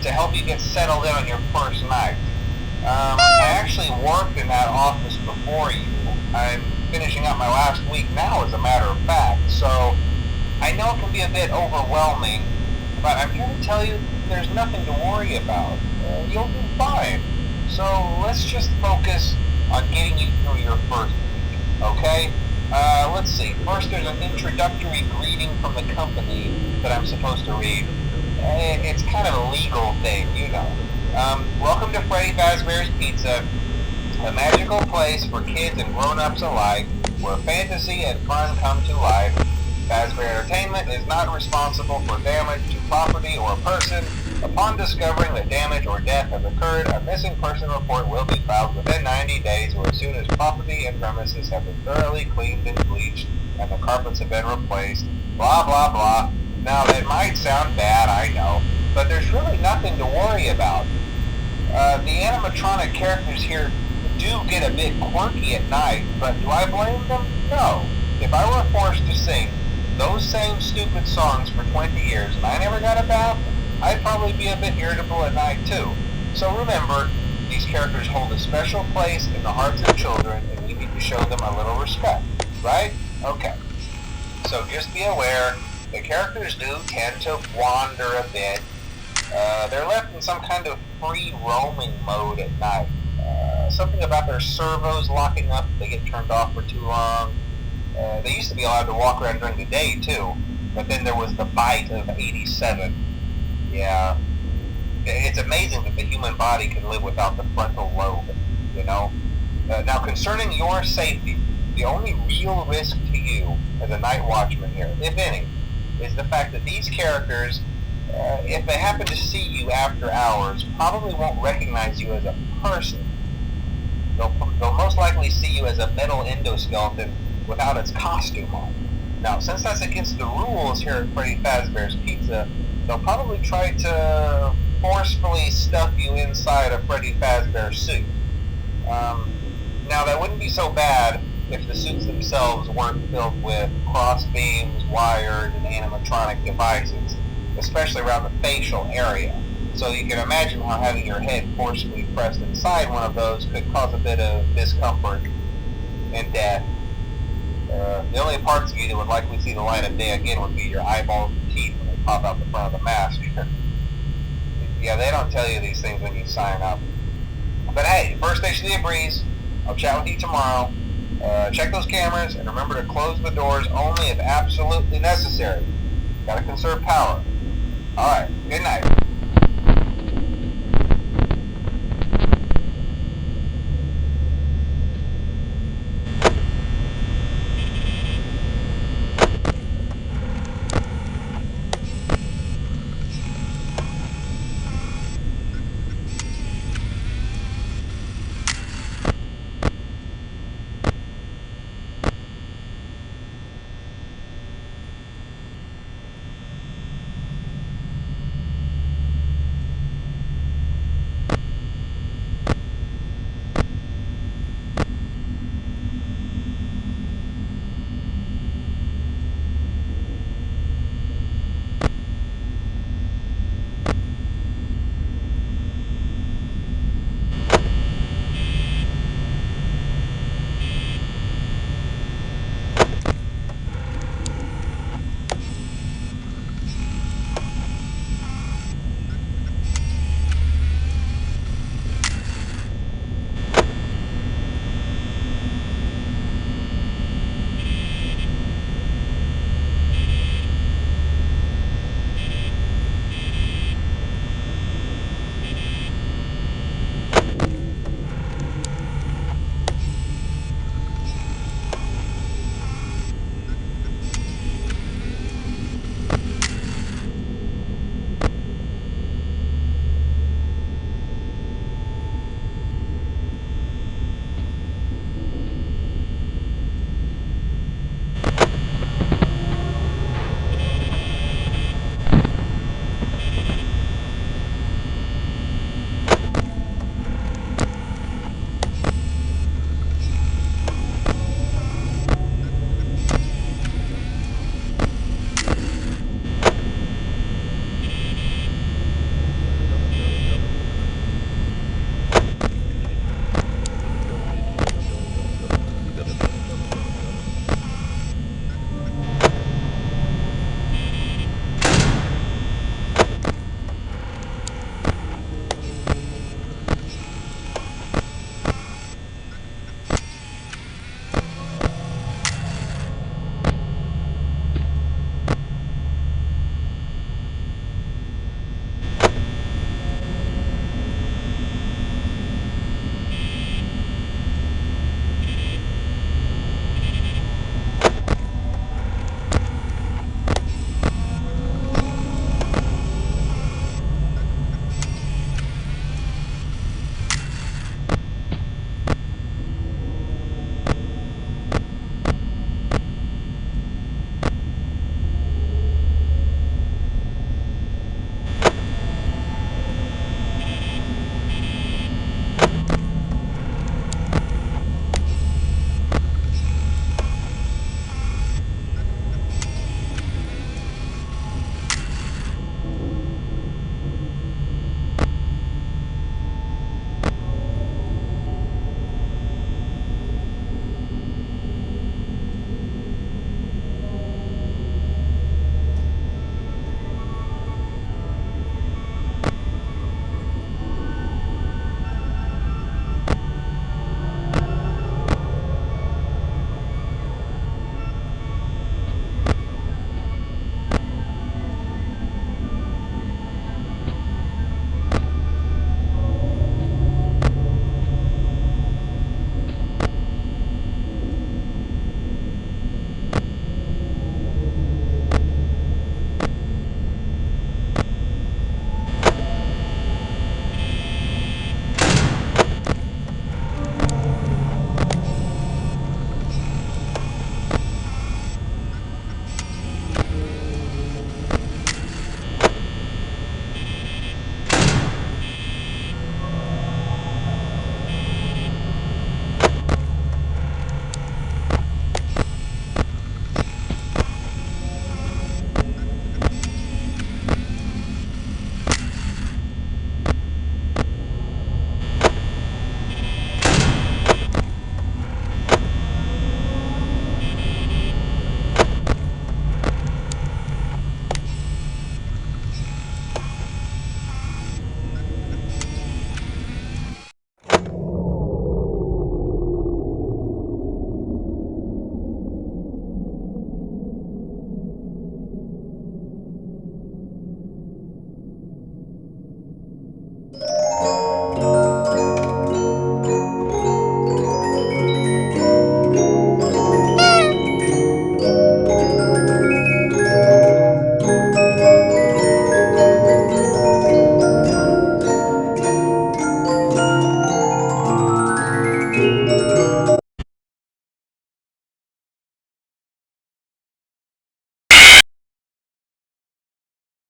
to help you get settled in on your first night. I actually worked in that office before you. I'm finishing up my last week now, as a matter of fact, so I know it can be a bit overwhelming, but I'm here to tell you there's nothing to worry about. You'll do fine. So let's just focus on getting you through your first week, okay? Let's see. First, there's an introductory greeting from the company that I'm supposed to read. It's kind of a legal thing, you know. Welcome to Freddy Fazbear's Pizza, a magical place for kids and grown-ups alike, where fantasy and fun come to life. Fazbear Entertainment is not responsible for damage to property or person. Upon discovering that damage or death has occurred, a missing person report will be filed within 90 days or as soon as property and premises have been thoroughly cleaned and bleached and the carpets have been replaced. Blah, blah, blah. Now, that might sound bad, I know, but there's really nothing to worry about. The animatronic characters here do get a bit quirky at night, but do I blame them? No. If I were forced to sing those same stupid songs for 20 years and I never got a bath, I'd probably be a bit irritable at night too. So remember, these characters hold a special place in the hearts of children and we need to show them a little respect, right? Okay. So just be aware, the characters do tend to wander a bit. They're left in some kind of free roaming mode at night. Something about their servos locking up if they get turned off for too long. They used to be allowed to walk around during the day too, but then there was the bite of 87. Yeah. It's amazing that the human body can live without the frontal lobe, you know? Now, concerning your safety, the only real risk to you as a night watchman here, if any, is the fact that these characters, if they happen to see you after hours, probably won't recognize you as a person. They'll most likely see you as a metal endoskeleton without its costume on. Now, since that's against the rules here at Freddy Fazbear's Pizza, they'll probably try to forcefully stuff you inside a Freddy Fazbear suit. Now, that wouldn't be so bad if the suits themselves weren't filled with cross beams, wired, and animatronic devices, especially around the facial area. So you can imagine how having your head forcefully pressed inside one of those could cause a bit of discomfort and death. The only parts of you that would likely see the light of day again would be your eyeballs and teeth when they pop out the front of the mask. Yeah, they don't tell you these things when you sign up. But hey, first station of the breeze. I'll chat with you tomorrow. Check those cameras and remember to close the doors only if absolutely necessary. Gotta conserve power. Alright, good night.